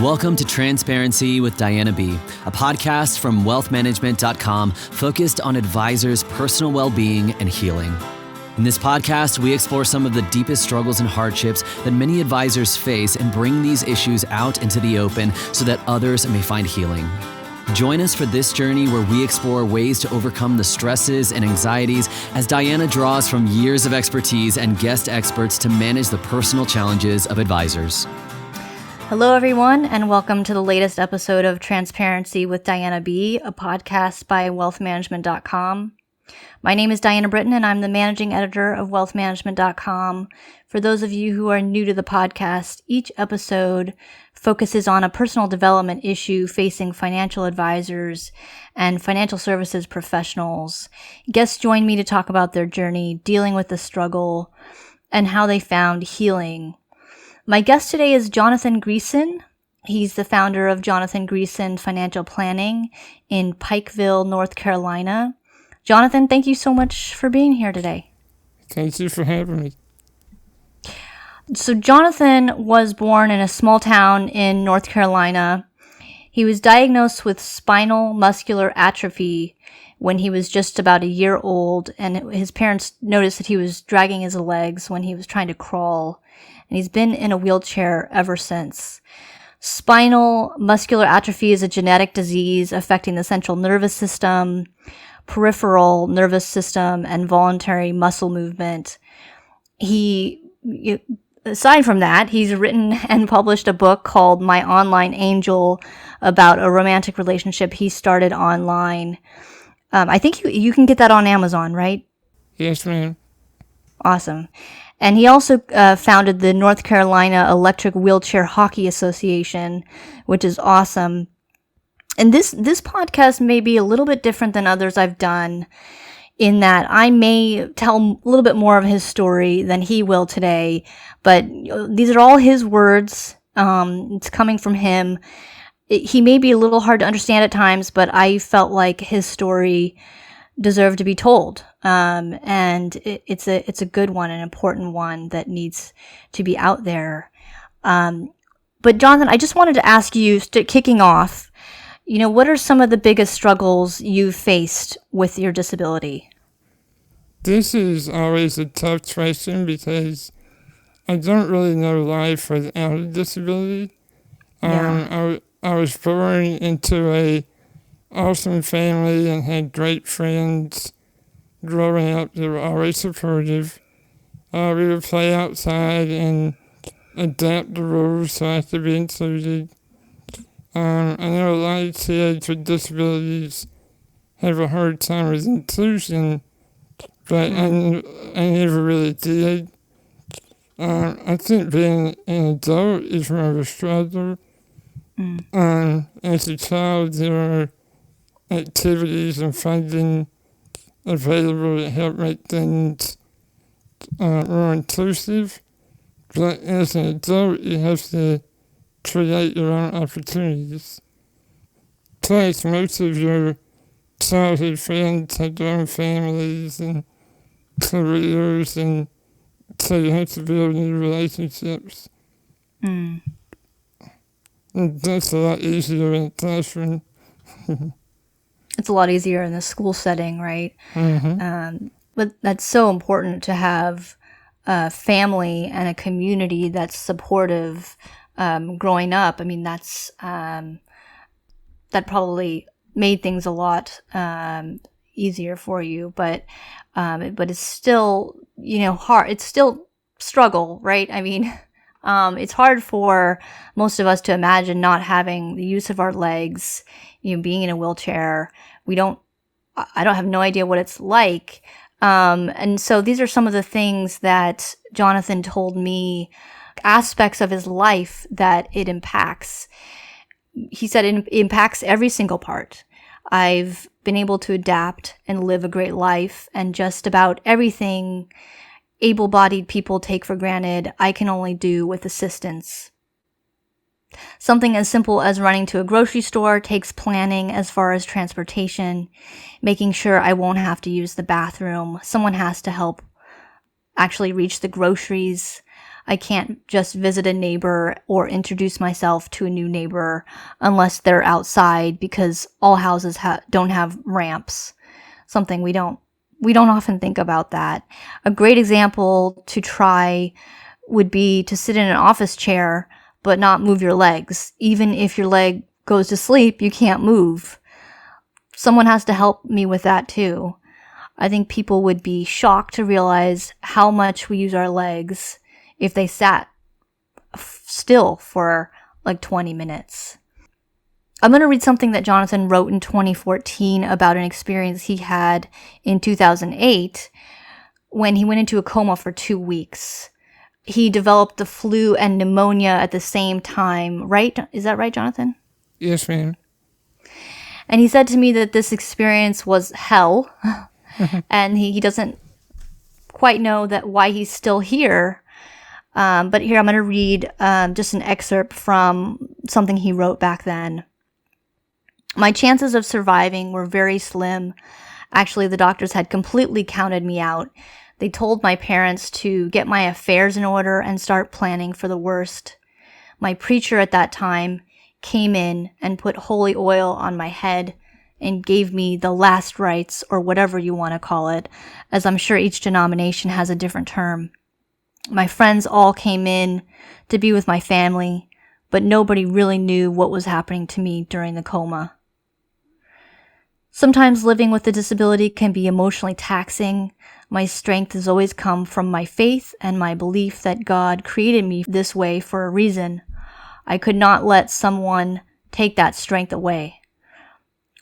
Welcome to Transparency with Diana B., a podcast from wealthmanagement.com focused on advisors' personal well-being and healing. In this podcast, we explore some of the deepest struggles and hardships that many advisors face and bring these issues out into the open so that others may find healing. Join us for this journey where we explore ways to overcome the stresses and anxieties as Diana draws from years of expertise and guest experts to manage the personal challenges of advisors. Hello, everyone, and welcome to the latest episode of Transparency with Diana B., a podcast by wealthmanagement.com. My name is Diana Britton, and I'm the managing editor of wealthmanagement.com. For those of you who are new to the podcast, each episode focuses on a personal development issue facing financial advisors and financial services professionals. Guests join me to talk about their journey, dealing with the struggle, and how they found healing. My guest today is Jonathan Greeson. He's the founder of Jonathan Greeson Financial Planning in Pikeville, North Carolina. Jonathan, thank you so much for being here today. Thank you for having me. So Jonathan was born in a small town in North Carolina. He was diagnosed with spinal muscular atrophy when he was just about a year old, and his parents noticed that he was dragging his legs when he was trying to crawl, and he's been in a wheelchair ever since. Spinal muscular atrophy is a genetic disease affecting the central nervous system, peripheral nervous system, and voluntary muscle movement. Aside from that, he's written and published a book called My Online Angel about a romantic relationship he started online. I think you can get that on Amazon, right? Yes, ma'am. Awesome. And he also founded the North Carolina Electric Wheelchair Hockey Association, which is awesome. And this podcast may be a little bit different than others I've done in that I may tell a little bit more of his story than he will today, but these are all his words. It's coming from him. He may be a little hard to understand at times, but I felt like his story deserved to be told. And it's a good one, an important one that needs to be out there. But Jonathan, I just wanted to ask you, kicking off, what are some of the biggest struggles you've faced with your disability? This is always a tough question because I don't really know life without a disability. I was born into a awesome family and had great friends. Growing up, they were always supportive. We would play outside and adapt the rules so I could be included. I know a lot of kids with disabilities have a hard time with inclusion, but I never really did. I think being an adult is more of a struggle. As a child, there are activities and funding available to help make things more inclusive, but as an adult, you have to create your own opportunities. Plus, most of your childhood friends have their own families and careers, and so you have to build new relationships. And that's a lot easier in a classroom. It's a lot easier in the school setting, right? Mm-hmm. But that's so important to have a family and a community that's supportive growing up. I mean, that probably made things a lot easier for you, but it's still, hard. It's still struggle, right? I mean, it's hard for most of us to imagine not having the use of our legs, being in a wheelchair. I don't have no idea what it's like. And so these are some of the things that Jonathan told me, aspects of his life that it impacts. He said it impacts every single part. I've been able to adapt and live a great life, and just about everything able-bodied people take for granted, I can only do with assistance. Something as simple as running to a grocery store takes planning as far as transportation, making sure I won't have to use the bathroom. Someone has to help actually reach the groceries. I can't just visit a neighbor or introduce myself to a new neighbor unless they're outside, because all houses don't have ramps. Something we don't often think about that. A great example to try would be to sit in an office chair but not move your legs. Even if your leg goes to sleep, you can't move. Someone has to help me with that too. I think people would be shocked to realize how much we use our legs if they sat still for like 20 minutes. I'm going to read something that Jonathan wrote in 2014 about an experience he had in 2008 when he went into a coma for 2 weeks. He developed the flu and pneumonia at the same time, right? Is that right, Jonathan? Yes, ma'am. And he said to me that this experience was hell, and he doesn't quite know that why he's still here. But here I'm going to read just an excerpt from something he wrote back then. My chances of surviving were very slim. Actually, the doctors had completely counted me out. They told my parents to get my affairs in order and start planning for the worst. My preacher at that time came in and put holy oil on my head and gave me the last rites, or whatever you want to call it, as I'm sure each denomination has a different term. My friends all came in to be with my family, but nobody really knew what was happening to me during the coma. Sometimes living with a disability can be emotionally taxing. My strength has always come from my faith and my belief that God created me this way for a reason. I could not let someone take that strength away.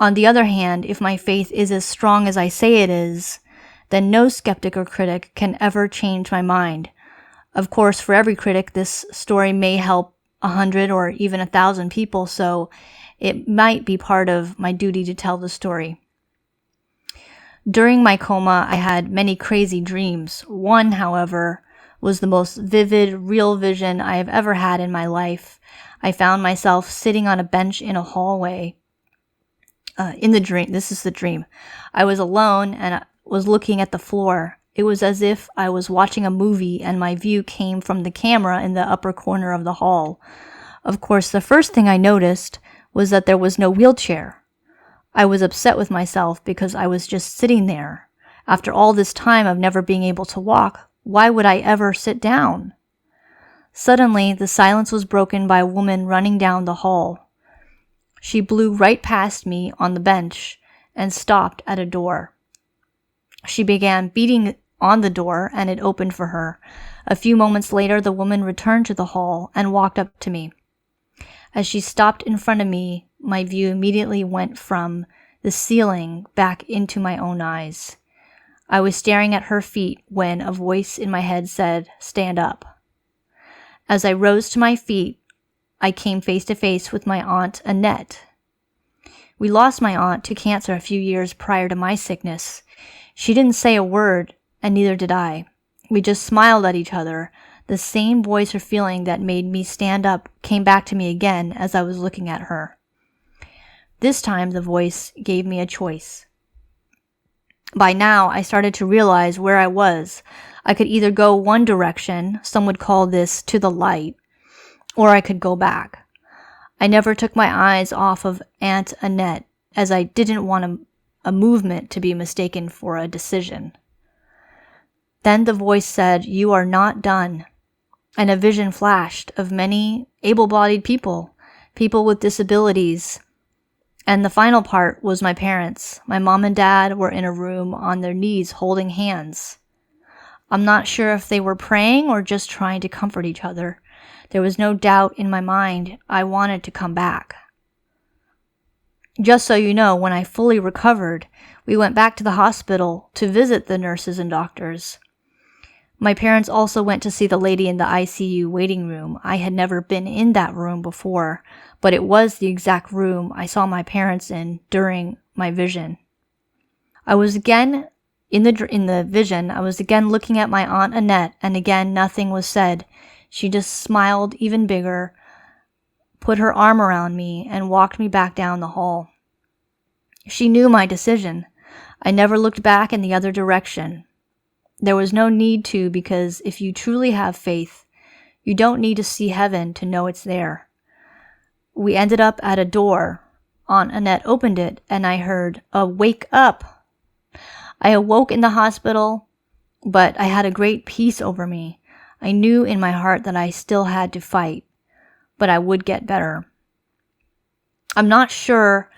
On the other hand, if my faith is as strong as I say it is, then no skeptic or critic can ever change my mind. Of course, for every critic, this story may help 100 or even 1,000 people, so it might be part of my duty to tell the story. During my coma, I had many crazy dreams. One, however, was the most vivid, real vision I have ever had in my life. I found myself sitting on a bench in a hallway. In the dream, this is the dream. I was alone and I was looking at the floor. It was as if I was watching a movie and my view came from the camera in the upper corner of the hall. Of course, the first thing I noticed was that there was no wheelchair. I was upset with myself because I was just sitting there. After all this time of never being able to walk, why would I ever sit down? Suddenly, the silence was broken by a woman running down the hall. She blew right past me on the bench and stopped at a door. She began beating on the door and it opened for her. A few moments later, the woman returned to the hall and walked up to me. As she stopped in front of me, my view immediately went from the ceiling back into my own eyes. I was staring at her feet when a voice in my head said, "Stand up." As I rose to my feet, I came face to face with my aunt Annette. We lost my aunt to cancer a few years prior to my sickness. She didn't say a word, and neither did I. We just smiled at each other. The same voice or feeling that made me stand up came back to me again as I was looking at her. This time the voice gave me a choice. By now, I started to realize where I was. I could either go one direction, some would call this to the light, or I could go back. I never took my eyes off of Aunt Annette, as I didn't want a movement to be mistaken for a decision. Then the voice said, "You are not done." And a vision flashed of many able-bodied people with disabilities. And the final part was my parents. My mom and dad were in a room on their knees holding hands. I'm not sure if they were praying or just trying to comfort each other. There was no doubt in my mind I wanted to come back. Just so you know, when I fully recovered, we went back to the hospital to visit the nurses and doctors. My parents also went to see the lady in the ICU waiting room. I had never been in that room before, but it was the exact room I saw my parents in during my vision. I was again in the vision. I was again looking at my Aunt Annette, and again nothing was said. She just smiled even bigger, put her arm around me, and walked me back down the hall. She knew my decision. I never looked back in the other direction. There was no need to, because if you truly have faith, You don't need to see heaven to know it's there. We ended up at a door. Aunt Annette opened it, and I heard a wake up. I awoke in the hospital, but I had a great peace over me. I knew in my heart that I still had to fight, but I would get better. I'm not sure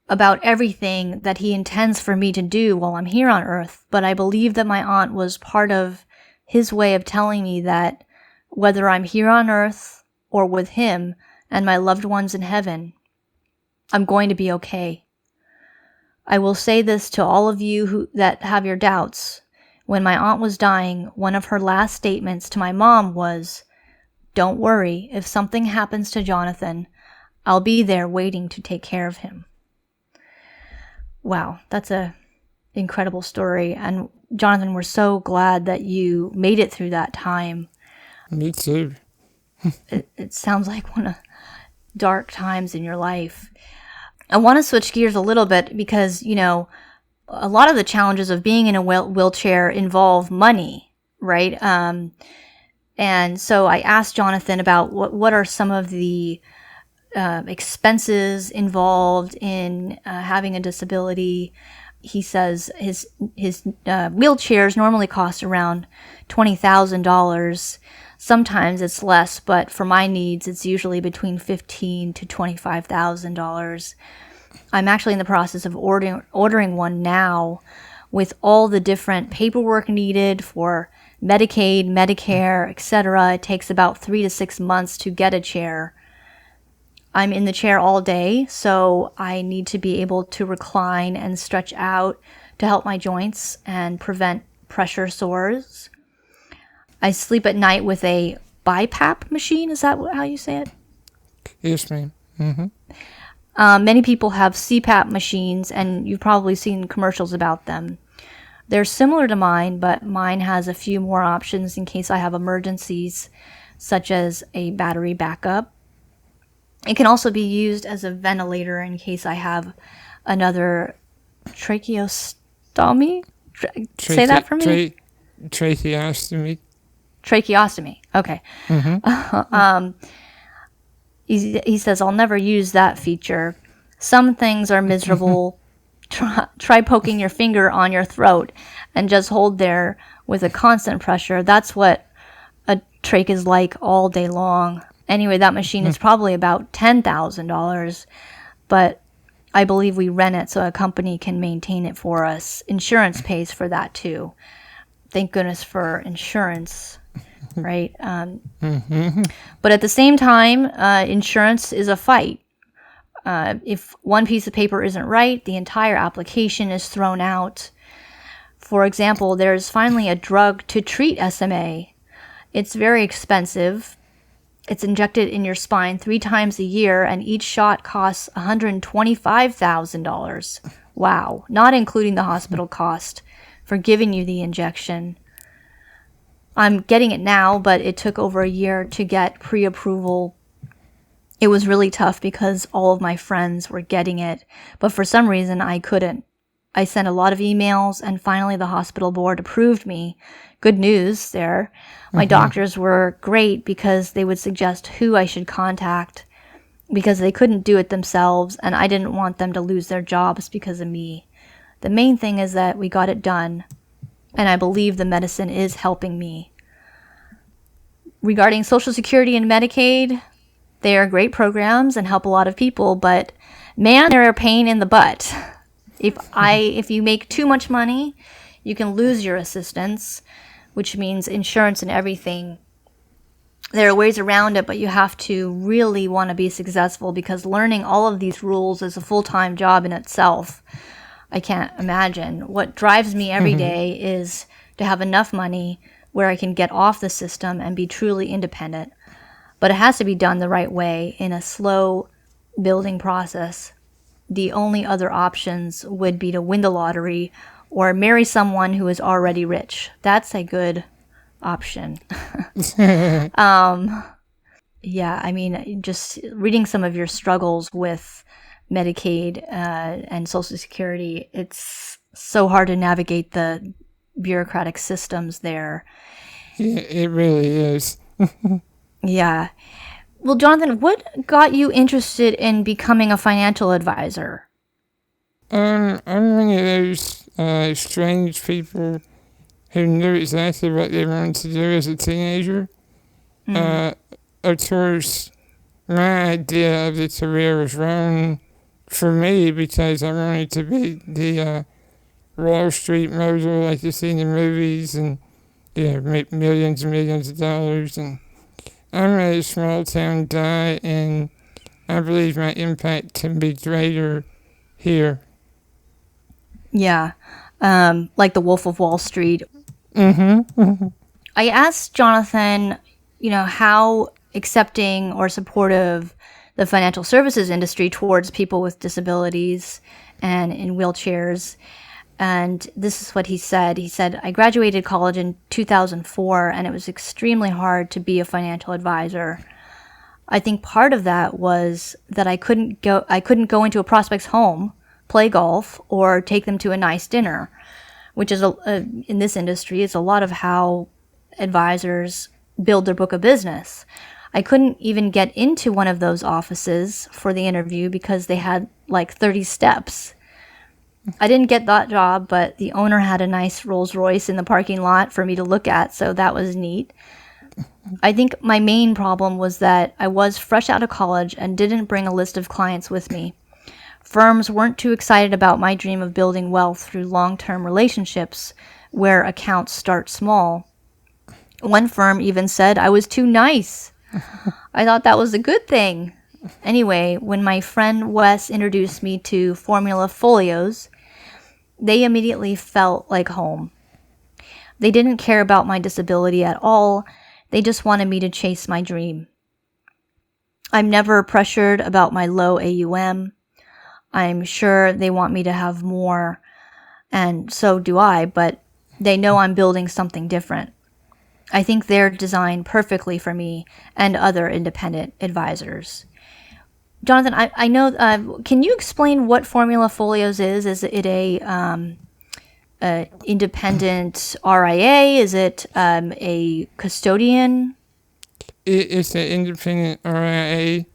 about everything that he intends for me to do while I'm here on earth, but I believe that my aunt was part of his way of telling me that whether I'm here on earth or with him and my loved ones in heaven, I'm going to be okay. I will say this to all of you that have your doubts. When my aunt was dying, one of her last statements to my mom was, "Don't worry, if something happens to Jonathan, I'll be there waiting to take care of him." Wow, that's a incredible story. And Jonathan, we're so glad that you made it through that time. Me too. It sounds like one of dark times in your life. I want to switch gears a little bit because, a lot of the challenges of being in a wheelchair involve money, right? And so I asked Jonathan about what are some of the expenses involved in having a disability. He says his wheelchairs normally cost around $20,000. Sometimes it's less, but for my needs, it's usually between $15,000 to $25,000. I'm actually in the process of ordering one now with all the different paperwork needed for Medicaid, Medicare, etc. It takes about 3 to 6 months to get a chair. I'm in the chair all day, so I need to be able to recline and stretch out to help my joints and prevent pressure sores. I sleep at night with a BiPAP machine. Is that how you say it? Yes, ma'am. Mm-hmm. Many people have CPAP machines, and you've probably seen commercials about them. They're similar to mine, but mine has a few more options in case I have emergencies, such as a battery backup. It can also be used as a ventilator in case I have another tracheostomy. Say that for me. Tracheostomy. Tracheostomy. Okay. Mm-hmm. He says, I'll never use that feature. Some things are miserable. Try poking your finger on your throat and just hold there with a constant pressure. That's what a trach is like all day long. Anyway, that machine is probably about $10,000, but I believe we rent it so a company can maintain it for us. Insurance pays for that too. Thank goodness for insurance, right? But at the same time, insurance is a fight. If one piece of paper isn't right, the entire application is thrown out. For example, there's finally a drug to treat SMA. It's very expensive. It's injected in your spine 3 times a year, and each shot costs $125,000. Wow, not including the hospital cost for giving you the injection. I'm getting it now, but it took over a year to get pre-approval. It was really tough because all of my friends were getting it, but for some reason I couldn't. I sent a lot of emails, and finally the hospital board approved me. Good news there. My doctors were great because they would suggest who I should contact because they couldn't do it themselves, and I didn't want them to lose their jobs because of me. The main thing is that we got it done, and I believe the medicine is helping me. Regarding Social Security and Medicaid, they are great programs and help a lot of people, but man, they're a pain in the butt. If you make too much money, you can lose your assistance, which means insurance and everything. There are ways around it, but you have to really want to be successful because learning all of these rules is a full-time job in itself. I can't imagine. What drives me every day is to have enough money where I can get off the system and be truly independent. But it has to be done the right way in a slow building process. The only other options would be to win the lottery or marry someone who is already rich. That's a good option. Yeah, I mean, just reading some of your struggles with Medicaid and Social Security, it's so hard to navigate the bureaucratic systems there. Yeah, it really is. Yeah. Well, Jonathan, what got you interested in becoming a financial advisor? I'm one of those strange people who knew exactly what they wanted to do as a teenager. Mm. Uh, of course, my idea of the career was wrong for me because I wanted to be the Wall Street mogul like you see in the movies and make millions and millions of dollars. And I'm a small town guy, and I believe my impact can be greater here. Yeah. Like the Wolf of Wall Street. Mm-hmm. I asked Jonathan, how accepting or supportive the financial services industry towards people with disabilities and in wheelchairs. And this is what he said. He said, I graduated college in 2004, and it was extremely hard to be a financial advisor. I think part of that was that I couldn't go into a prospect's home, play golf, or take them to a nice dinner, which is in this industry is a lot of how advisors build their book of business. I couldn't even get into one of those offices for the interview because they had like 30 steps. I didn't get that job, but the owner had a nice Rolls Royce in the parking lot for me to look at, so that was neat. I think my main problem was that I was fresh out of college and didn't bring a list of clients with me. Firms weren't too excited about my dream of building wealth through long-term relationships where accounts start small. One firm even said I was too nice. I thought that was a good thing. Anyway, when my friend Wes introduced me to Formula Folios, they immediately felt like home. They didn't care about my disability at all. They just wanted me to chase my dream. I'm never pressured about my low AUM. I'm sure they want me to have more, and so do I, but they know I'm building something different. I think they're designed perfectly for me and other independent advisors. Jonathan, I know, can you explain what Formula Folios is? Is it a independent RIA? Is it a custodian? It's an independent RIA.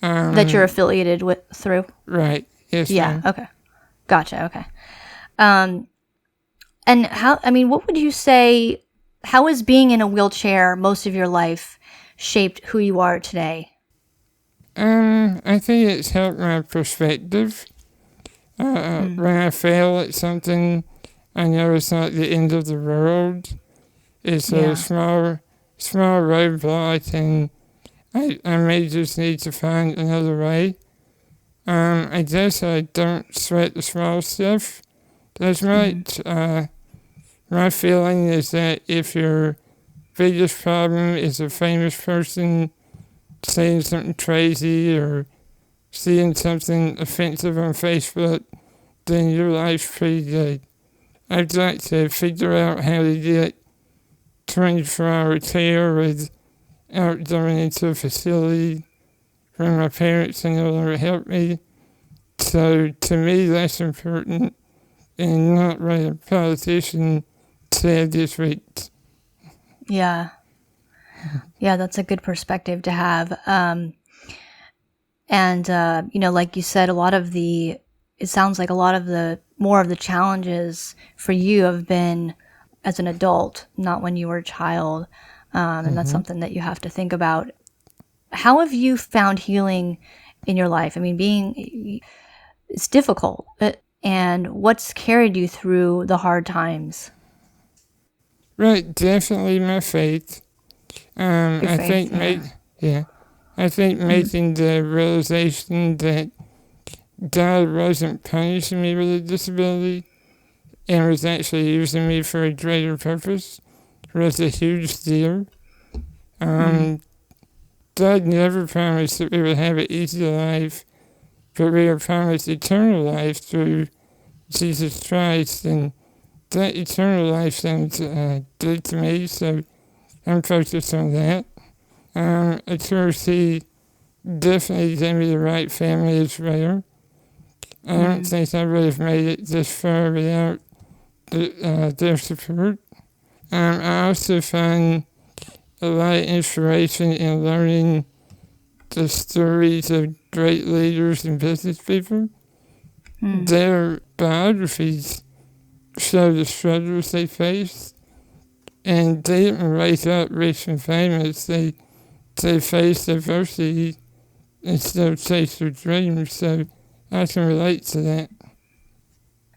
That you're affiliated with through? Right. Yes, Yeah, ma'am. okay. Gotcha, okay. And what would you say, how has being in a wheelchair most of your life shaped who you are today? I think it's helped my perspective. When I fail at something, I know it's not the end of the world. It's Yeah. a small roadblock, and I may just need to find another way. I guess I don't sweat the small stuff as much. My feeling is that if your biggest problem is a famous person saying something crazy or seeing something offensive on Facebook, then your life's pretty good. I'd like to figure out how to get 24-hour care without going into a facility where my parents can no longer help me. So to me, that's important, and not what a politician said this week. Yeah. Yeah, that's a good perspective to have. Like you said, it sounds like a lot of more of the challenges for you have been as an adult, not when you were a child. And that's something that you have to think about. How have you found healing in your life? I mean, it's difficult. And what's carried you through the hard times? Right, definitely my faith. Your I faith, think, I think making the realization that God wasn't punishing me with a disability and was actually using me for a greater purpose was a huge deal. God never promised that we would have an easy life, but we are promised eternal life through Jesus Christ, and that eternal life sounds good to me, so I'm focused on that. Of course, he definitely gave me the right family as well. I don't think I would have made it this far without their support. I also find a lot of inspiration in learning the stories of great leaders and business people. Their biographies show the struggles they faced, and they didn't rise up rich and famous. They faced adversity and still chased their dreams, so I can relate to that.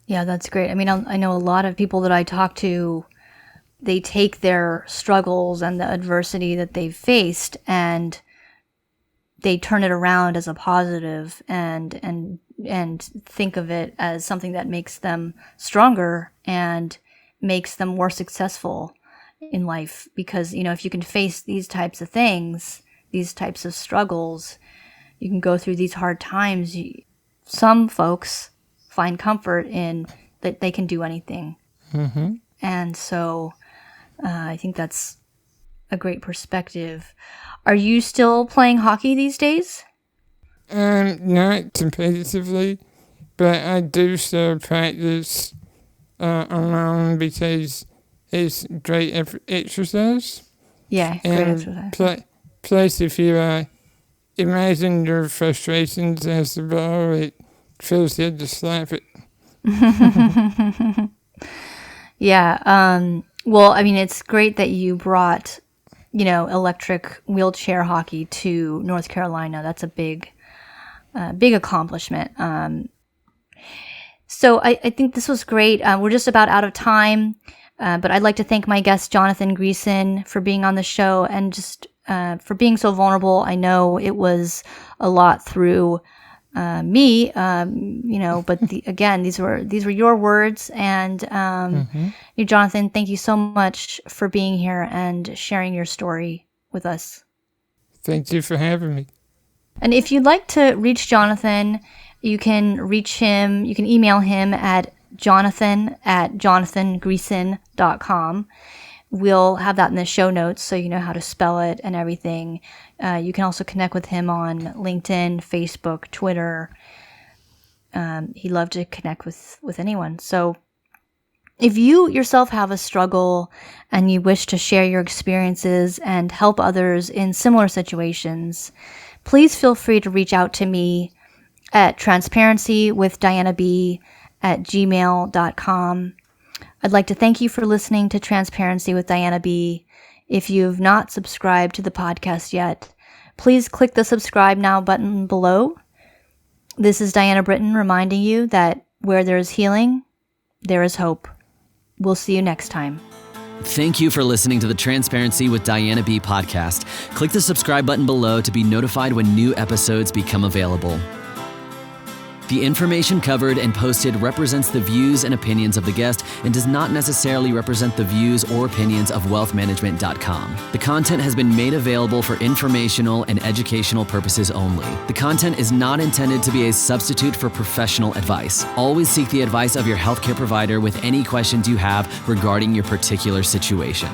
Yeah, that's great. I mean, I know a lot of people that I talk to, they take their struggles and the adversity that they've faced and they turn it around as a positive and think of it as something that makes them stronger and makes them more successful in life. Because, you know, if you can face these types of things, these types of struggles, you can go through these hard times. Some folks find comfort in that they can do anything. Mm-hmm. And so I think that's a great perspective. Are you still playing hockey these days? Not competitively, but I do still practice alone because it's great exercise. Yeah, great exercise. Plus, if you imagine your frustrations as the ball, it feels good to slap it. Yeah. Well, I mean, it's great that you brought, you know, electric wheelchair hockey to North Carolina. That's a big accomplishment. So I think this was great. We're just about out of time, but I'd like to thank my guest, Jonathan Greeson, for being on the show and just for being so vulnerable. I know it was a lot through me, you know, but again, these were your words. And you, Jonathan, thank you so much for being here and sharing your story with us. Thank you for having me. And if you'd like to reach Jonathan, you can reach him, you can email him at jonathan@jonathangreeson.com. We'll have that in the show notes so you know how to spell it and everything. You can also connect with him on LinkedIn, Facebook, Twitter. He'd love to connect with anyone. So if you yourself have a struggle and you wish to share your experiences and help others in similar situations, please feel free to reach out to me at transparencywithdianab@gmail.com. I'd like to thank you for listening to Transparency with Diana B. If you've not subscribed to the podcast yet, please click the subscribe now button below. This is Diana Britton reminding you that where there is healing, there is hope. We'll see you next time. Thank you for listening to the Transparency with Diana B podcast. Click the subscribe button below to be notified when new episodes become available. The information covered and posted represents the views and opinions of the guest and does not necessarily represent the views or opinions of wealthmanagement.com. The content has been made available for informational and educational purposes only. The content is not intended to be a substitute for professional advice. Always seek the advice of your healthcare provider with any questions you have regarding your particular situation.